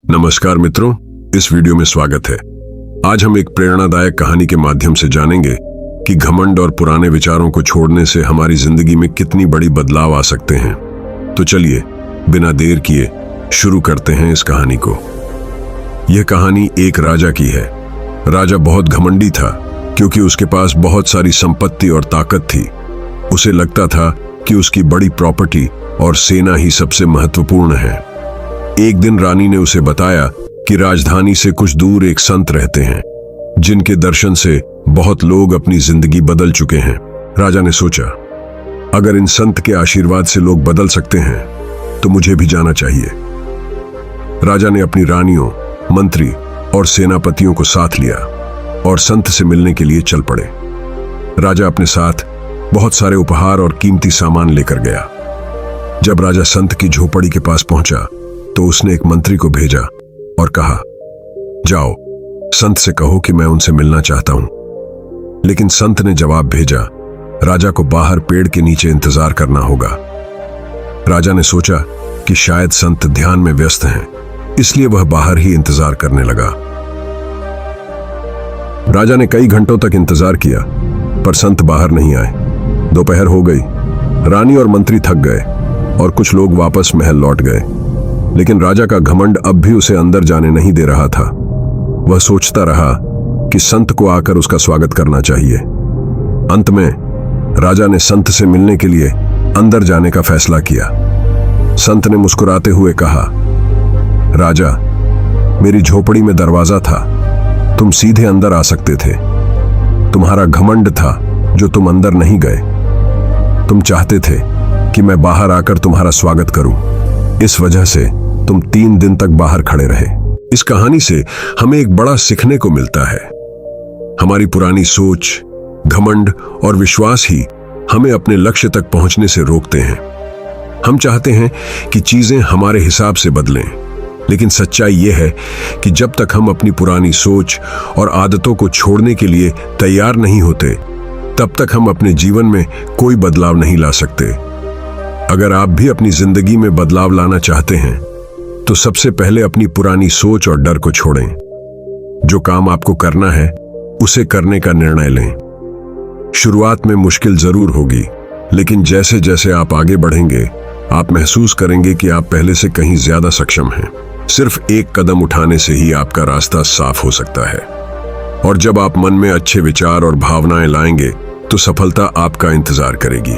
नमस्कार मित्रों, इस वीडियो में स्वागत है। आज हम एक प्रेरणादायक कहानी के माध्यम से जानेंगे कि घमंड और पुराने विचारों को छोड़ने से हमारी जिंदगी में कितनी बड़ी बदलाव आ सकते हैं। तो चलिए बिना देर किए शुरू करते हैं इस कहानी को। यह कहानी एक राजा की है। राजा बहुत घमंडी था क्योंकि उसके पास बहुत सारी संपत्ति और ताकत थी। उसे लगता था कि उसकी बड़ी प्रॉपर्टी और सेना ही सबसे महत्वपूर्ण है। एक दिन रानी ने उसे बताया कि राजधानी से कुछ दूर एक संत रहते हैं जिनके दर्शन से बहुत लोग अपनी जिंदगी बदल चुके हैं। राजा ने सोचा, अगर इन संत के आशीर्वाद से लोग बदल सकते हैं तो मुझे भी जाना चाहिए। राजा ने अपनी रानियों, मंत्री और सेनापतियों को साथ लिया और संत से मिलने के लिए चल पड़े। राजा अपने साथ बहुत सारे उपहार और कीमती सामान लेकर गया। जब राजा संत की झोपड़ी के पास पहुंचा तो उसने एक मंत्री को भेजा और कहा, जाओ संत से कहो कि मैं उनसे मिलना चाहता हूं। लेकिन संत ने जवाब भेजा, राजा को बाहर पेड़ के नीचे इंतजार करना होगा। राजा ने सोचा कि शायद संत ध्यान में व्यस्त हैं, इसलिए वह बाहर ही इंतजार करने लगा। राजा ने कई घंटों तक इंतजार किया पर संत बाहर नहीं आए। दोपहर हो गई। रानी और मंत्री थक गए और कुछ लोग वापस महल लौट गए। लेकिन राजा का घमंड अब भी उसे अंदर जाने नहीं दे रहा था। वह सोचता रहा कि संत को आकर उसका स्वागत करना चाहिए। अंत में राजा ने संत से मिलने के लिए अंदर जाने का फैसला किया। संत ने मुस्कुराते हुए कहा, राजा, मेरी झोपड़ी में दरवाजा था, तुम सीधे अंदर आ सकते थे। तुम्हारा घमंड था जो तुम अंदर नहीं गए। तुम चाहते थे कि मैं बाहर आकर तुम्हारा स्वागत करूं, इस वजह से तुम 3 दिन तक बाहर खड़े रहे। इस कहानी से हमें एक बड़ा सीखने को मिलता है। हमारी पुरानी सोच, घमंड और विश्वास ही हमें अपने लक्ष्य तक पहुंचने से रोकते हैं। हम चाहते हैं कि चीजें हमारे हिसाब से बदलें, लेकिन सच्चाई यह है कि जब तक हम अपनी पुरानी सोच और आदतों को छोड़ने के लिए तैयार नहीं होते, तब तक हम अपने जीवन में कोई बदलाव नहीं ला सकते। अगर आप भी अपनी जिंदगी में बदलाव लाना चाहते हैं तो सबसे पहले अपनी पुरानी सोच और डर को छोड़ें। जो काम आपको करना है उसे करने का निर्णय लें। शुरुआत में मुश्किल जरूर होगी, लेकिन जैसे जैसे आप आगे बढ़ेंगे आप महसूस करेंगे कि आप पहले से कहीं ज्यादा सक्षम हैं। सिर्फ एक कदम उठाने से ही आपका रास्ता साफ हो सकता है। और जब आप मन में अच्छे विचार और भावनाएं लाएंगे तो सफलता आपका इंतजार करेगी।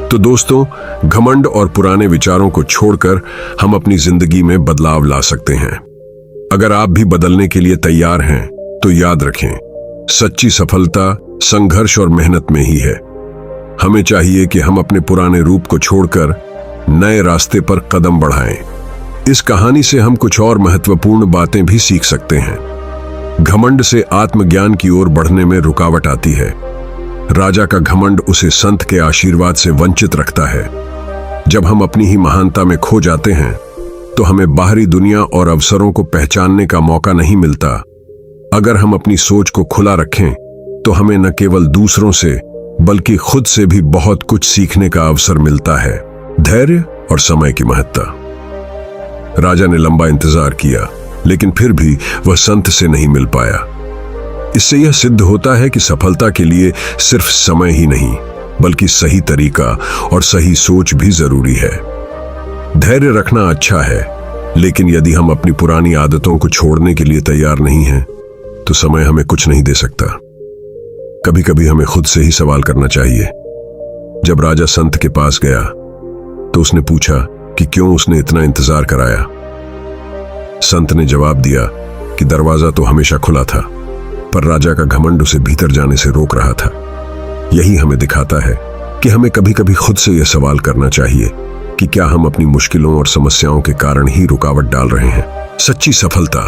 तो दोस्तों, घमंड और पुराने विचारों को छोड़कर हम अपनी जिंदगी में बदलाव ला सकते हैं। अगर आप भी बदलने के लिए तैयार हैं तो याद रखें, सच्ची सफलता संघर्ष और मेहनत में ही है। हमें चाहिए कि हम अपने पुराने रूप को छोड़कर नए रास्ते पर कदम बढ़ाएं। इस कहानी से हम कुछ और महत्वपूर्ण बातें भी सीख सकते हैं। घमंड से आत्मज्ञान की ओर बढ़ने में रुकावट आती है। राजा का घमंड उसे संत के आशीर्वाद से वंचित रखता है। जब हम अपनी ही महानता में खो जाते हैं तो हमें बाहरी दुनिया और अवसरों को पहचानने का मौका नहीं मिलता। अगर हम अपनी सोच को खुला रखें तो हमें न केवल दूसरों से बल्कि खुद से भी बहुत कुछ सीखने का अवसर मिलता है। धैर्य और समय की महत्ता। राजा ने लंबा इंतजार किया, लेकिन फिर भी वह संत से नहीं मिल पाया। इससे यह सिद्ध होता है कि सफलता के लिए सिर्फ समय ही नहीं बल्कि सही तरीका और सही सोच भी जरूरी है। धैर्य रखना अच्छा है, लेकिन यदि हम अपनी पुरानी आदतों को छोड़ने के लिए तैयार नहीं हैं तो समय हमें कुछ नहीं दे सकता। कभी कभी हमें खुद से ही सवाल करना चाहिए। जब राजा संत के पास गया तो उसने पूछा कि क्यों उसने इतना इंतजार कराया। संत ने जवाब दिया कि दरवाजा तो हमेशा खुला था, पर राजा का घमंड उसे भीतर जाने से रोक रहा था। यही हमें दिखाता है कि हमें कभी कभी खुद से यह सवाल करना चाहिए कि क्या हम अपनी मुश्किलों और समस्याओं के कारण ही रुकावट डाल रहे हैं। सच्ची सफलता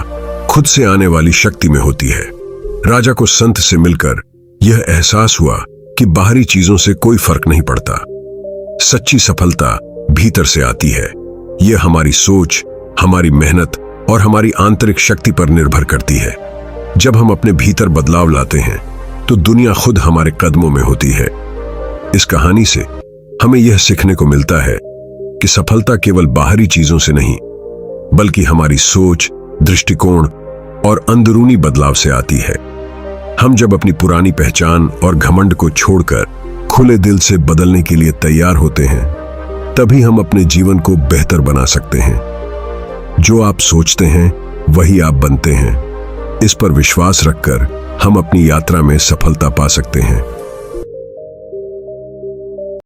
खुद से आने वाली शक्ति में होती है। राजा को संत से मिलकर यह एहसास हुआ कि बाहरी चीजों से कोई फर्क नहीं पड़ता। सच्ची सफलता भीतर से आती है। यह हमारी सोच, हमारी मेहनत और हमारी आंतरिक शक्ति पर निर्भर करती है। जब हम अपने भीतर बदलाव लाते हैं तो दुनिया खुद हमारे कदमों में होती है। इस कहानी से हमें यह सीखने को मिलता है कि सफलता केवल बाहरी चीजों से नहीं बल्कि हमारी सोच, दृष्टिकोण और अंदरूनी बदलाव से आती है। हम जब अपनी पुरानी पहचान और घमंड को छोड़कर खुले दिल से बदलने के लिए तैयार होते हैं, तभी हम अपने जीवन को बेहतर बना सकते हैं। जो आप सोचते हैं वही आप बनते हैं। इस पर विश्वास रखकर हम अपनी यात्रा में सफलता पा सकते हैं।